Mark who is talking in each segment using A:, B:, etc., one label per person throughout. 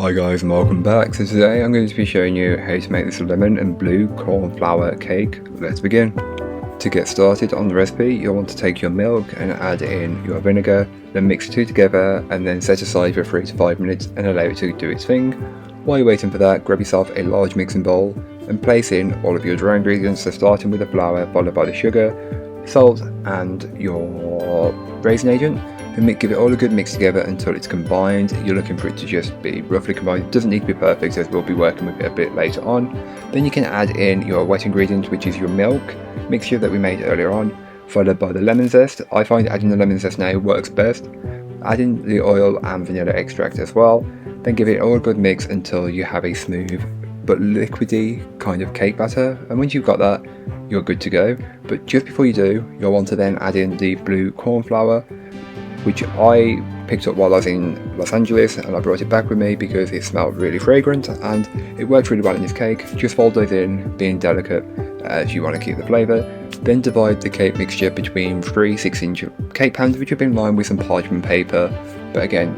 A: Hi guys and welcome back. So today I'm going to be showing you how to make this lemon and blue cornflower cake. Let's begin. To get started on the recipe, you'll want to take your milk and add in your vinegar, then mix the two together and then set aside for 3 to 5 minutes and allow it to do its thing. While you're waiting for that, grab yourself a large mixing bowl and place in all of your dry ingredients, so starting with the flour followed by the sugar, salt and your raisin agent. Then give it all a good mix together until it's combined. You're looking for it to just be roughly combined. It doesn't need to be perfect, as we'll be working with it a bit later on. Then you can add in your wet ingredient, which is your milk mixture that we made earlier on, followed by the lemon zest. I find adding the lemon zest now works best. Add in the oil and vanilla extract as well. Then give it all a good mix until you have a smooth but liquidy kind of cake batter. And once you've got that, you're good to go. But just before you do, you'll want to then add in the blue cornflower, which I picked up while I was in Los Angeles, and I brought it back with me because it smelled really fragrant and it works really well in this cake. Just fold those in, being delicate as you want to keep the flavour. Then divide the cake mixture between 3 6-inch cake pans, which have been lined with some parchment paper. But again,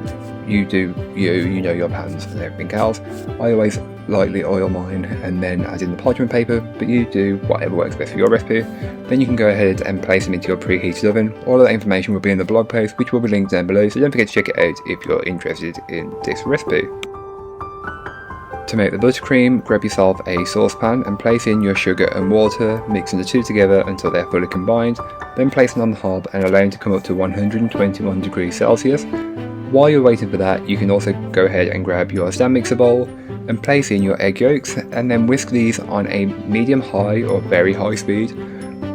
A: you know your pans and everything else. I always lightly oil mine and then add in the parchment paper, but you do whatever works best for your recipe. Then you can go ahead and place them into your preheated oven. All of that information will be in the blog post, which will be linked down below, so don't forget to check it out if you're interested in this recipe. To make the buttercream, grab yourself a saucepan and place in your sugar and water, mixing the two together until they're fully combined. Then place them on the hob and allow them to come up to 121 degrees Celsius. While you're waiting for that, you can also go ahead and grab your stand mixer bowl and place in your egg yolks and then whisk these on a medium-high or very high speed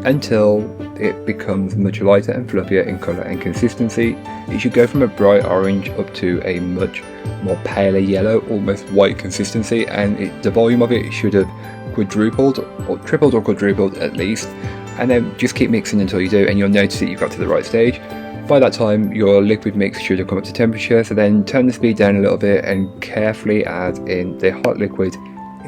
A: until it becomes much lighter and fluffier in colour and consistency. It should go from a bright orange up to a much more paler yellow, almost white consistency, and the volume of it should have quadrupled or tripled or quadrupled at least. And then just keep mixing until you do, and you'll notice that you've got to the right stage. By that time, your liquid mix should have come up to temperature, so then turn the speed down a little bit and carefully add in the hot liquid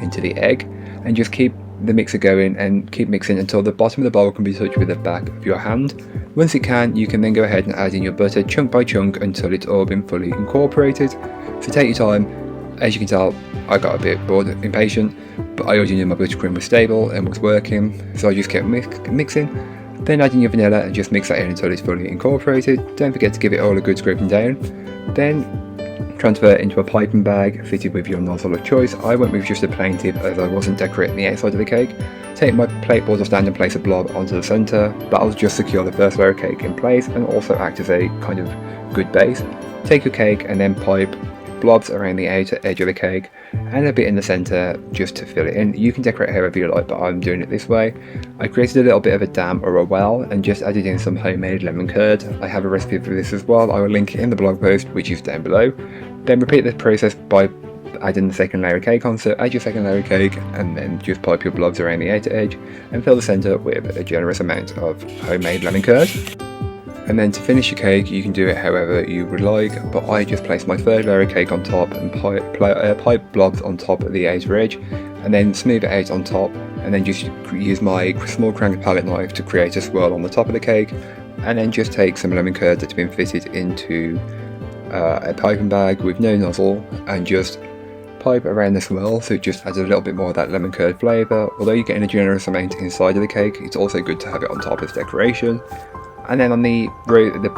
A: into the egg, and just keep the mixer going and keep mixing until the bottom of the bowl can be touched with the back of your hand. Once it can, you can then go ahead and add in your butter chunk by chunk until it's all been fully incorporated. So take your time. As you can tell, I got a bit bored and impatient, but I already knew my buttercream was stable and was working, so I just kept mixing. Then add in your vanilla and just mix that in until it's fully incorporated. Don't forget to give it all a good scraping down. Then transfer it into a piping bag fitted with your nozzle of choice. I went with just a plain tip as I wasn't decorating the outside of the cake. Take my plate board or stand and place a blob onto the centre. That'll just secure the first layer of cake in place and also act as a kind of good base. Take your cake and then pipe blobs around the outer edge of the cake and a bit in the centre just to fill it in. You can decorate however you like, but I'm doing it this way. I created a little bit of a dam or a well and just added in some homemade lemon curd. I have a recipe for this as well. I will link it in the blog post, which is down below. Then repeat the process by adding the second layer of cake on. So add your second layer of cake and then just pipe your blobs around the outer edge and fill the centre with a generous amount of homemade lemon curd. And then to finish your cake, you can do it however you would like, but I just placed my third layer of cake on top and pipe blobs on top of the outer edge, and then smooth it out on top, and then just use my small crank palette knife to create a swirl on the top of the cake, and then just take some lemon curd that's been fitted into a piping bag with no nozzle and just pipe around the swirl, so it just adds a little bit more of that lemon curd flavour. Although you're getting a generous amount inside of the cake, it's also good to have it on top as decoration. And then on the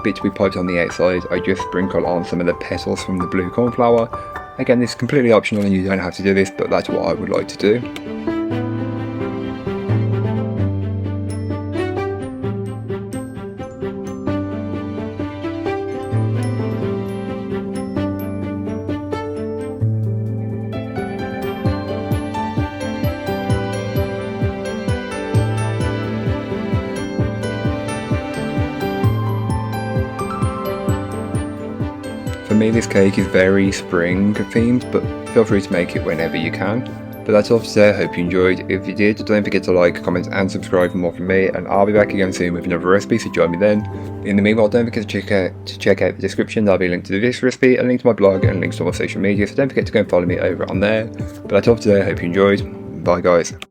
A: bits we piped on the outside, I just sprinkle on some of the petals from the blue cornflower. Again, this is completely optional and you don't have to do this, but that's what I would like to do. For me, this cake is very spring themed, but feel free to make it whenever you can. But that's all for today. I hope you enjoyed. If you did, don't forget to like, comment and subscribe for more from me, and I'll be back again soon with another recipe, so join me then. In the meanwhile, don't forget to check out the description. There'll be a link to this recipe, a link to my blog, and links to all my social media, so don't forget to go and follow me over on there. But that's all for today. I hope you enjoyed. Bye guys.